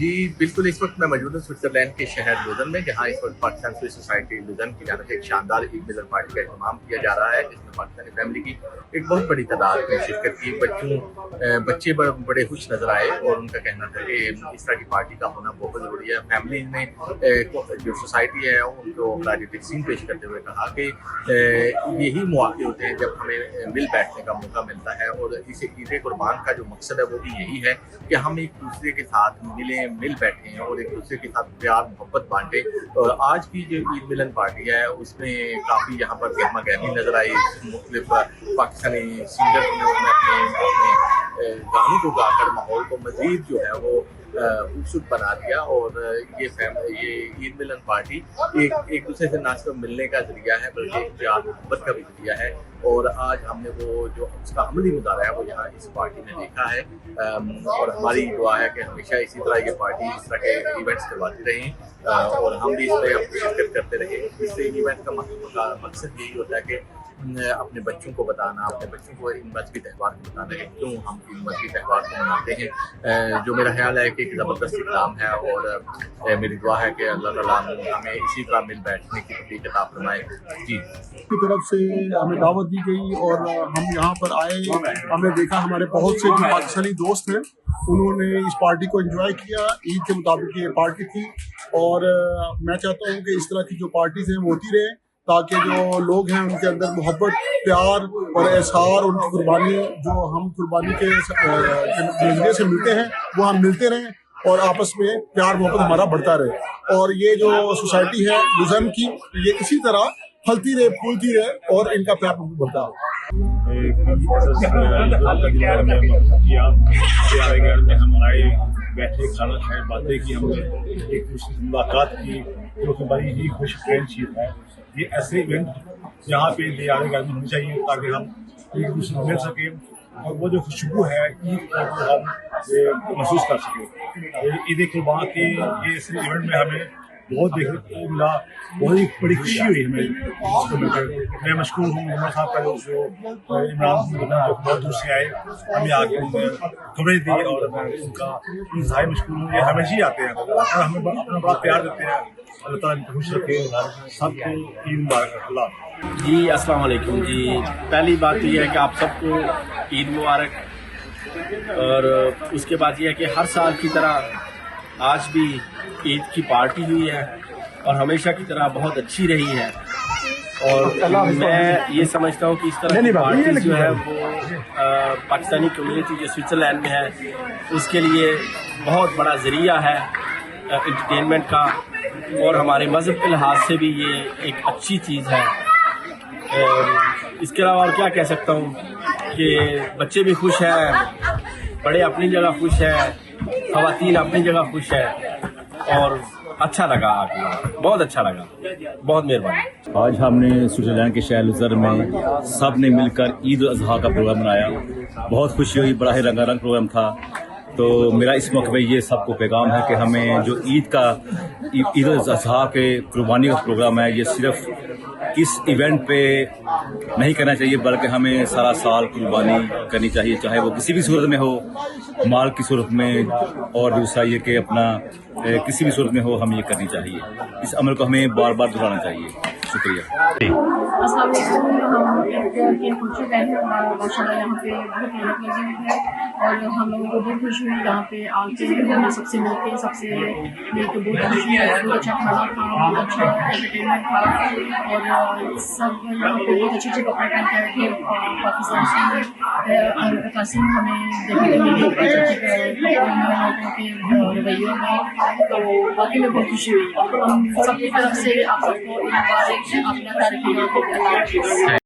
जी बिल्कुल, इस वक्त मैं मौजूद हूँ स्विट्ज़रलैंड के शहर लुज़न में, जहाँ इस वक्त पाकिस्तान स्विस सोसाइटी लुज़न की जानिब से एक शानदार ईद मिलन पार्टी का एहतमाम किया जा रहा है, जिसमें पाकिस्तानी फैमिली की एक बहुत बड़ी तादाद में शिरकत की। बच्चे बड़े खुश नजर आए और उनका कहना था कि इस तरह की पार्टी का होना बहुत ज़रूरी है। फैमिली ने जो सोसाइटी है उनको खराज तहसीन पेश करते हुए कहा कि यही मौके होते हैं जब हमें मिल बैठने का मौका मिलता है, और इस ईद कुर्बान का जो मकसद है वो भी यही है कि हम एक दूसरे के साथ मिल बैठे हैं और एक दूसरे के साथ प्यार मोहब्बत बांटे। और आज की जो ईद मिलन पार्टी है उसमें काफ़ी यहाँ पर गहमा गहमी नजर आई। मुख्तलिफ पाकिस्तानी सिंगर ने अपने गानों को गाकर माहौल को मजीद जो है वो उत्सुक बना दिया, और ये ईद मिलन पार्टी एक दूसरे से ना सिर्फ मिलने का जरिया है बल्कि एक प्यार मोहब्बत का भी जरिया है। और आज हमने वो जो उसका अमली मुजाहरा है वो यहाँ इस पार्टी में देखा है, और हमारी दुआ है कि हमेशा इसी तरह ये पार्टी इस तरह के इवेंट्स करवाती रहें और हम भी इसमें शिरकत करते रहें। इससे इवेंट का मकसद यही होता है कि अपने बच्चों को बताना, अपने बच्चों को इन मजहबी त्यौहार को बताना कि क्यों हम इन मजहबी त्यौहार को मनाते हैं, जो मेरा ख्याल है कि एक ज़बरदस्त इक़दाम है। और मेरी दुआ है कि अल्लाह ताला हमें इसी तरह मिल बैठने की तौफीक अता फरमाए। जी की तरफ से हमें दावत दी गई और हम यहाँ पर आए। हमने देखा हमारे बहुत से जो पाकिस्तानी दोस्त हैं उन्होंने इस पार्टी को एंजॉय किया। ईद के मुताबिक ये पार्टी थी, और मैं चाहता हूँ कि इस तरह की जो पार्टीज हैं वो होती रहे, ताकि जो लोग हैं उनके अंदर मोहब्बत, प्यार और एहसार, उनकी कुर्बानी जो हम कुर्बानी के नजरिए से मिलते हैं वो हम मिलते रहें और आपस में प्यार मोहब्बत हमारा बढ़ता रहे। और ये जो सोसाइटी है लुज़न की, ये इसी तरह फलती रहे, फूलती रहे और इनका प्यार मोहब्बत बढ़ता रहे। हम आए, बैठे, खाना खाए, बातें की, हमने एक दूसरे से मुलाकात की, जो कि बड़ी ही खुश चीज़ है। ये ऐसे इवेंट यहाँ पे ले आने का होनी चाहिए ताकि हम एक दूसरे को मिल सकें और वो जो खुशबू है ईद को हम महसूस कर सकें। ईद कुर्बान के ये इस इवेंट में हमें बहुत देखने को मिला, बहुत ही बड़ी खुशी हुई हमें इसको मिलकर। मैं मशकूर हूँ उमर साहब का जो इमरान जो बहुत दूर से आए, हमें आके खबरें दी, और उनका इंतहाई मशकूर हूँ। ये हमेशा ही आते हैं और हमें अपना बड़ा प्यार देते हैं। अल्लाह ताला इनको खुश रखे, सबको ईद मुबारक। अल्लाह जी अस्सलाम वालेकुम जी। पहली बात तो ये है कि आप सबको ईद मुबारक, और उसके बाद ये है कि हर साल की तरह आज भी ईद की पार्टी हुई है और हमेशा की तरह बहुत अच्छी रही है। और मैं ये समझता हूँ कि इस तरह की पार्टी जो है वो पाकिस्तानी कम्युनिटी जो स्विट्ज़रलैंड में है उसके लिए बहुत बड़ा ज़रिया है एंटरटेनमेंट का, और हमारे मज़हब के लिहाज से भी ये एक अच्छी चीज़ है। इसके अलावा और क्या कह सकता हूँ कि बच्चे भी खुश हैं, बड़े अपनी जगह खुश हैं, ख़वातीन अपनी जगह खुश है, और अच्छा लगा आके, बहुत अच्छा लगा। बहुत मेहरबानी। आज हमने स्विट्ज़रलैंड के शहर लुज़न में सब ने मिलकर ईद उल अज़हा का प्रोग्राम बनाया। बहुत खुशी हुई, बड़ा ही रंगारंग प्रोग्राम था। तो मेरा इस मौके पे ये सबको पैगाम है कि हमें जो ईद उल अज़हा के कुर्बानी का प्रोग्राम है ये सिर्फ इस इवेंट पे नहीं करना चाहिए, बल्कि हमें सारा साल कुर्बानी करनी चाहिए, चाहे वो किसी भी सूरत में हो, माल की सूरत में, और दूसरा ये कि अपना किसी भी सूरत में हो, हमें ये करनी चाहिए। इस अमल को हमें बार बार दोहराना चाहिए। शुक्रिया। अस्सलाम वालेकुम। हम एक पहुँचे गए हैं, माशाल्लाह यहाँ पे बहुत मेहनत लगी हुई है और हम लोगों को बहुत खुशी हुई यहाँ पे आके। हमें सबसे मिलके सबसे मिलकर बहुत खुशी है। बहुत अच्छा खाना था, बहुत अच्छा एंटरटेनमेंट था, और सब यहाँ पे बहुत अच्छे अच्छे कपड़े पहन कर थे। पाकिस्तान से कासिम हमें देखने को मिले लोगों के रवैयों में, तो बाकी में बहुत खुशी हुई। हम सबकी तरफ से आप सबको एक बार अपना तारीफ